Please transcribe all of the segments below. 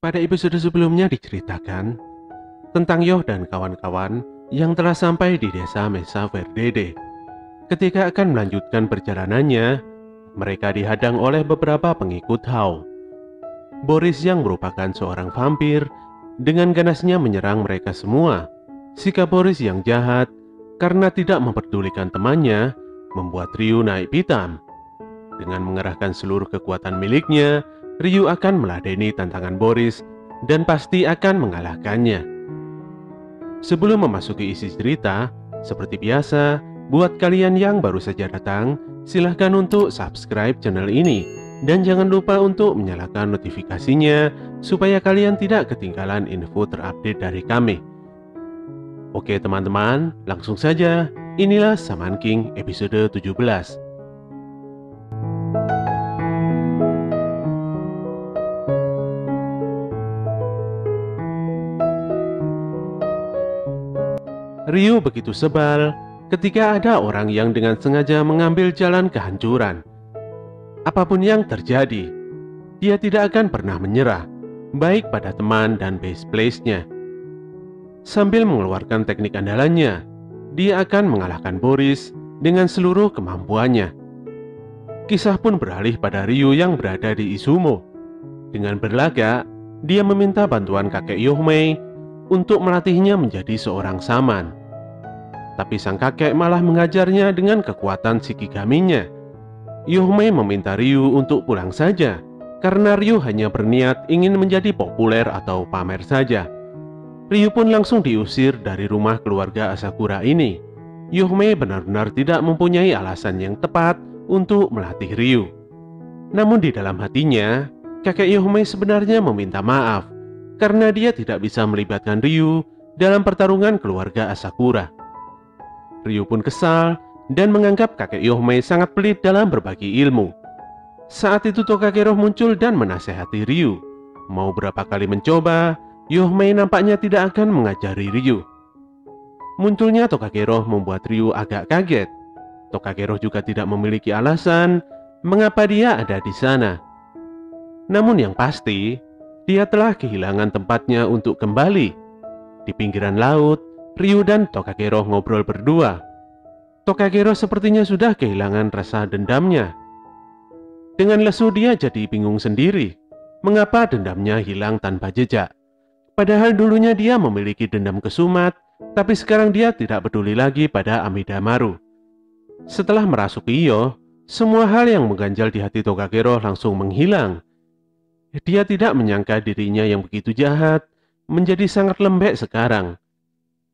Pada episode sebelumnya diceritakan tentang Yoh dan kawan-kawan yang telah sampai di desa Mesa Verde. Ketika akan melanjutkan perjalanannya, mereka dihadang oleh beberapa pengikut Hao. Boris yang merupakan seorang vampir dengan ganasnya menyerang mereka semua. Sikap Boris yang jahat karena tidak memperdulikan temannya membuat Ryu naik pitam. Dengan mengerahkan seluruh kekuatan miliknya, Ryu akan meladeni tantangan Boris dan pasti akan mengalahkannya. Sebelum memasuki isi cerita, seperti biasa, buat kalian yang baru saja datang, silahkan untuk subscribe channel ini dan jangan lupa untuk menyalakan notifikasinya supaya kalian tidak ketinggalan info terupdate dari kami. Oke teman-teman, langsung saja, inilah Shaman King episode 17. Ryu begitu sebal ketika ada orang yang dengan sengaja mengambil jalan kehancuran. Apapun yang terjadi, dia tidak akan pernah menyerah, baik pada teman dan base place-nya. Sambil mengeluarkan teknik andalannya, dia akan mengalahkan Boris dengan seluruh kemampuannya. Kisah pun beralih pada Ryu yang berada di Izumo. Dengan berlagak, dia meminta bantuan kakek Yohmei untuk melatihnya menjadi seorang shaman. Tapi sang kakek malah mengajarnya dengan kekuatan Shikigami-nya. Yohmei meminta Ryu untuk pulang saja, karena Ryu hanya berniat ingin menjadi populer atau pamer saja. Ryu pun langsung diusir dari rumah keluarga Asakura ini. Yohmei benar-benar tidak mempunyai alasan yang tepat untuk melatih Ryu. Namun di dalam hatinya, kakek Yohmei sebenarnya meminta maaf karena dia tidak bisa melibatkan Ryu dalam pertarungan keluarga Asakura. Ryu pun kesal dan menganggap kakek Yohmei sangat pelit dalam berbagi ilmu. Saat itu Tokagero muncul dan menasehati Ryu. Mau berapa kali mencoba, Yohmei nampaknya tidak akan mengajari Ryu. Munculnya Tokagero membuat Ryu agak kaget. Tokagero juga tidak memiliki alasan mengapa dia ada di sana. Namun yang pasti, dia telah kehilangan tempatnya untuk kembali. Di pinggiran laut, Ryu dan Tokagero ngobrol berdua. Tokagero sepertinya sudah kehilangan rasa dendamnya. Dengan lesu dia jadi bingung sendiri. Mengapa dendamnya hilang tanpa jejak? Padahal dulunya dia memiliki dendam kesumat, tapi sekarang dia tidak peduli lagi pada Amidamaru. Setelah merasuki Yoh, semua hal yang mengganjal di hati Tokagero langsung menghilang. Dia tidak menyangka dirinya yang begitu jahat menjadi sangat lembek sekarang.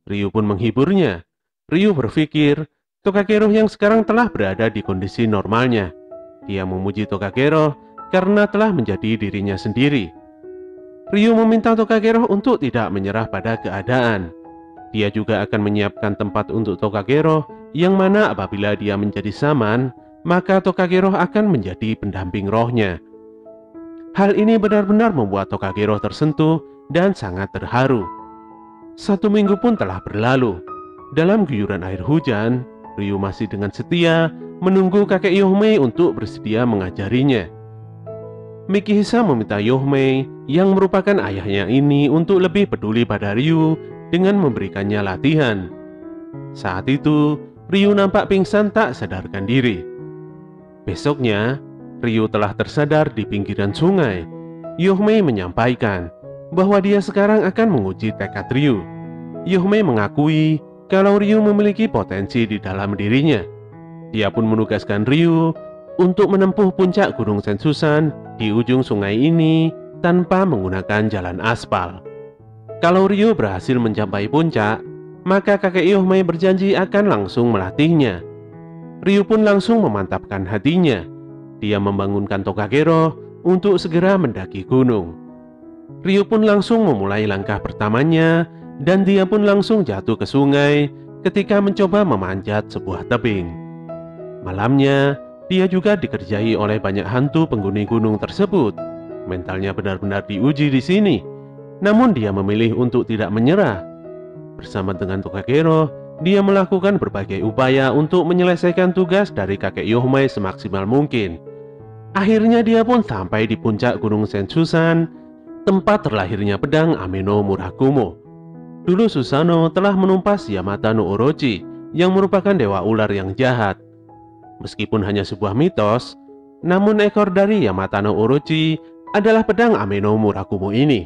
Ryu pun menghiburnya. Ryu berpikir Tokagero yang sekarang telah berada di kondisi normalnya. Dia memuji Tokagero karena telah menjadi dirinya sendiri. Ryu meminta Tokagero untuk tidak menyerah pada keadaan. Dia juga akan menyiapkan tempat untuk Tokagero yang mana apabila dia menjadi shaman, maka Tokagero akan menjadi pendamping rohnya. Hal ini benar-benar membuat Tokagero tersentuh dan sangat terharu. 1 minggu pun telah berlalu. Dalam guyuran air hujan, Ryu masih dengan setia menunggu kakek Yohmei untuk bersedia mengajarinya. Mikihisa meminta Yohmei yang merupakan ayahnya ini untuk lebih peduli pada Ryu dengan memberikannya latihan. Saat itu, Ryu nampak pingsan tak sadarkan diri. Besoknya, Ryu telah tersadar di pinggiran sungai. Yohmei menyampaikan bahwa dia sekarang akan menguji tekad Ryu. Yohmei mengakui kalau Ryu memiliki potensi di dalam dirinya. Dia pun menugaskan Ryu untuk menempuh puncak Gunung Sensusan di ujung sungai ini tanpa menggunakan jalan aspal. Kalau Ryu berhasil mencapai puncak, maka kakek Yohmei berjanji akan langsung melatihnya. Ryu pun langsung memantapkan hatinya. Dia membangunkan Tokagero untuk segera mendaki gunung. Ryu pun langsung memulai langkah pertamanya dan dia pun langsung jatuh ke sungai ketika mencoba memanjat sebuah tebing. Malamnya, dia juga dikerjai oleh banyak hantu penghuni gunung tersebut. Mentalnya benar-benar diuji di sini. Namun dia memilih untuk tidak menyerah. Bersama dengan Tokagero, dia melakukan berbagai upaya untuk menyelesaikan tugas dari kakek Yohmei semaksimal mungkin. Akhirnya dia pun sampai di puncak Gunung Sensusan. tempat terlahirnya pedang Ameno Murakumo. Dulu Susanoo telah menumpas Yamata no Orochi yang merupakan dewa ular yang jahat. Meskipun hanya sebuah mitos, namun ekor dari Yamata no Orochi adalah pedang Ameno Murakumo ini.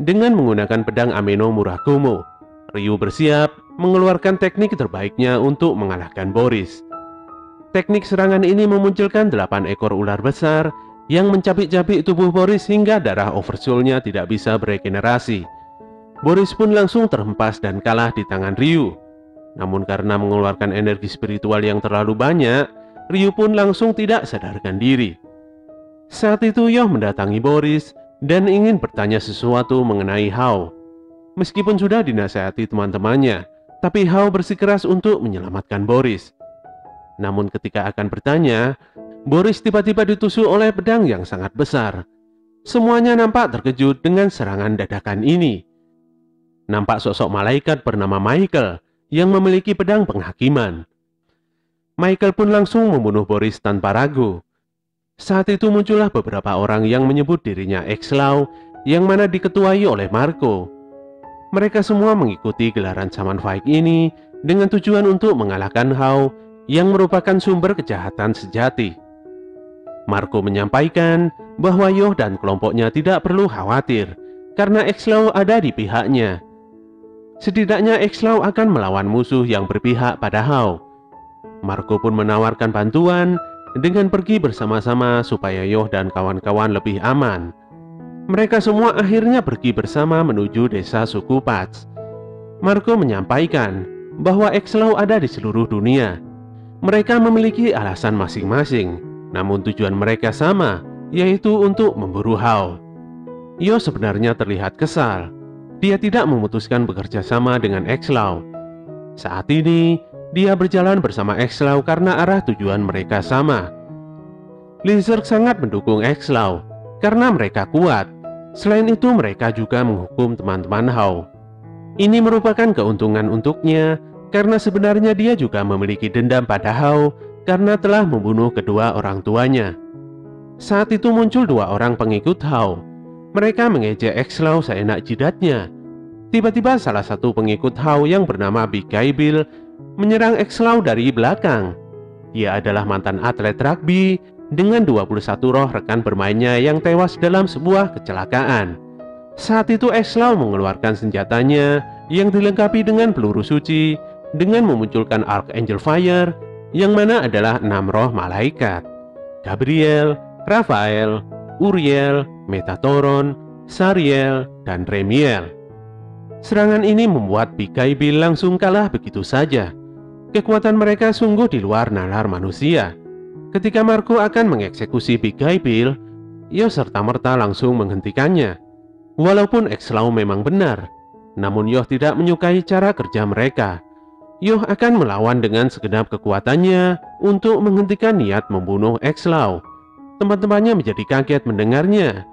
Dengan menggunakan pedang Ameno Murakumo, Ryu bersiap mengeluarkan teknik terbaiknya untuk mengalahkan Boris. Teknik serangan ini memunculkan 8 ekor ular besar yang mencapik-capik tubuh Boris hingga darah oversoul-nya tidak bisa beregenerasi. Boris pun langsung terhempas dan kalah di tangan Ryu. Namun karena mengeluarkan energi spiritual yang terlalu banyak, Ryu pun langsung tidak sadarkan diri. Saat itu Yoh mendatangi Boris dan ingin bertanya sesuatu mengenai Hao. Meskipun sudah dinasihati teman-temannya, tapi Hao bersikeras untuk menyelamatkan Boris. Namun ketika akan bertanya, Boris tiba-tiba ditusuk oleh pedang yang sangat besar. Semuanya nampak terkejut dengan serangan dadakan ini. Nampak sosok malaikat bernama Michael yang memiliki pedang penghakiman. Michael pun langsung membunuh Boris tanpa ragu. Saat itu muncullah beberapa orang yang menyebut dirinya X-Law yang mana diketuai oleh Marco. Mereka semua mengikuti gelaran Shaman Fight ini dengan tujuan untuk mengalahkan Hao yang merupakan sumber kejahatan sejati. Marco menyampaikan bahwa Yoh dan kelompoknya tidak perlu khawatir karena X-Law ada di pihaknya. Setidaknya X-Law akan melawan musuh yang berpihak pada Hao. Marco pun menawarkan bantuan dengan pergi bersama-sama supaya Yoh dan kawan-kawan lebih aman. Mereka semua akhirnya pergi bersama menuju desa suku Pats. Marco menyampaikan bahwa X-Law ada di seluruh dunia. Mereka memiliki alasan masing-masing, namun tujuan mereka sama, yaitu untuk memburu Hao. Yoh sebenarnya terlihat kesal. Dia tidak memutuskan bekerja sama dengan X-Law. Saat ini, dia berjalan bersama X-Law karena arah tujuan mereka sama. Lizard sangat mendukung X-Law karena mereka kuat. Selain itu, mereka juga menghukum teman-teman Hao. Ini merupakan keuntungan untuknya karena sebenarnya dia juga memiliki dendam pada Hao karena telah membunuh kedua orang tuanya. Saat itu muncul 2 orang pengikut Hao. Mereka mengejek X-Law seenak jidatnya. Tiba-tiba salah satu pengikut Hao yang bernama Big Guy Bill menyerang X-Law dari belakang. Dia adalah mantan atlet rugby dengan 21 roh rekan bermainnya yang tewas dalam sebuah kecelakaan. Saat itu X-Law mengeluarkan senjatanya yang dilengkapi dengan peluru suci dengan memunculkan Archangel Fire yang mana adalah 6 roh malaikat: Gabriel, Raphael, Uriel, Metatron, Sariel, dan Remiel. Serangan ini membuat Big Guy Bill langsung kalah begitu saja. Kekuatan mereka sungguh di luar nalar manusia. Ketika Marco akan mengeksekusi Big Guy Bill, Yoh serta-merta langsung menghentikannya. Walaupun X-Law memang benar, namun Yoh tidak menyukai cara kerja mereka. Yoh akan melawan dengan segenap kekuatannya untuk menghentikan niat membunuh X-Law. Teman-temannya menjadi kaget mendengarnya.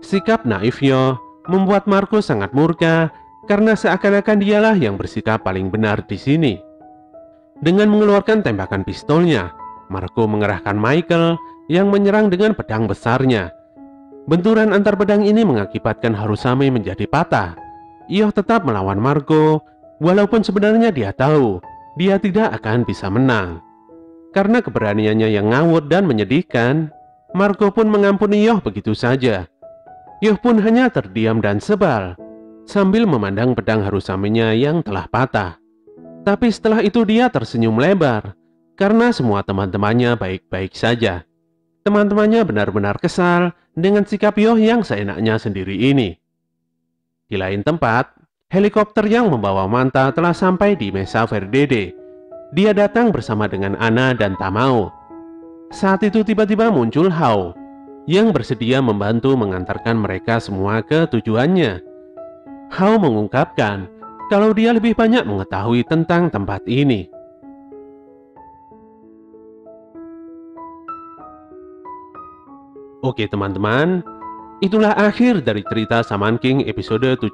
Sikap naif Yoh membuat Marco sangat murka karena seakan-akan dialah yang bersikap paling benar di sini. Dengan mengeluarkan tembakan pistolnya, Marco mengerahkan Michael yang menyerang dengan pedang besarnya. Benturan antar pedang ini mengakibatkan Harusame menjadi patah. Yoh tetap melawan Marco, walaupun sebenarnya dia tahu dia tidak akan bisa menang. Karena keberaniannya yang ngawur dan menyedihkan, Marco pun mengampuni Yoh begitu saja. Yoh pun hanya terdiam dan sebal, sambil memandang pedang Harusamenya yang telah patah. Tapi setelah itu dia tersenyum lebar, karena semua teman-temannya baik-baik saja. Teman-temannya benar-benar kesal dengan sikap Yoh yang seenaknya sendiri ini. Di lain tempat, helikopter yang membawa Manta telah sampai di Mesa Verdede. Dia datang bersama dengan Ana dan Tamao. Saat itu tiba-tiba muncul Hao, yang bersedia membantu mengantarkan mereka semua ke tujuannya. Hao mengungkapkan kalau dia lebih banyak mengetahui tentang tempat ini. Oke teman-teman, itulah akhir dari cerita Shaman King episode 17.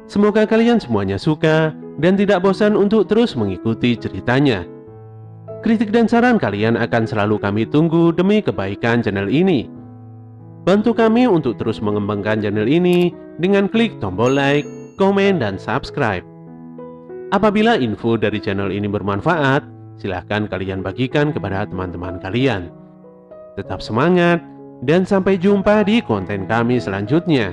Semoga kalian semuanya suka dan tidak bosan untuk terus mengikuti ceritanya. Kritik dan saran kalian akan selalu kami tunggu demi kebaikan channel ini. Bantu kami untuk terus mengembangkan channel ini dengan klik tombol like, komen, dan subscribe. Apabila info dari channel ini bermanfaat, silahkan kalian bagikan kepada teman-teman kalian. Tetap semangat, dan sampai jumpa di konten kami selanjutnya.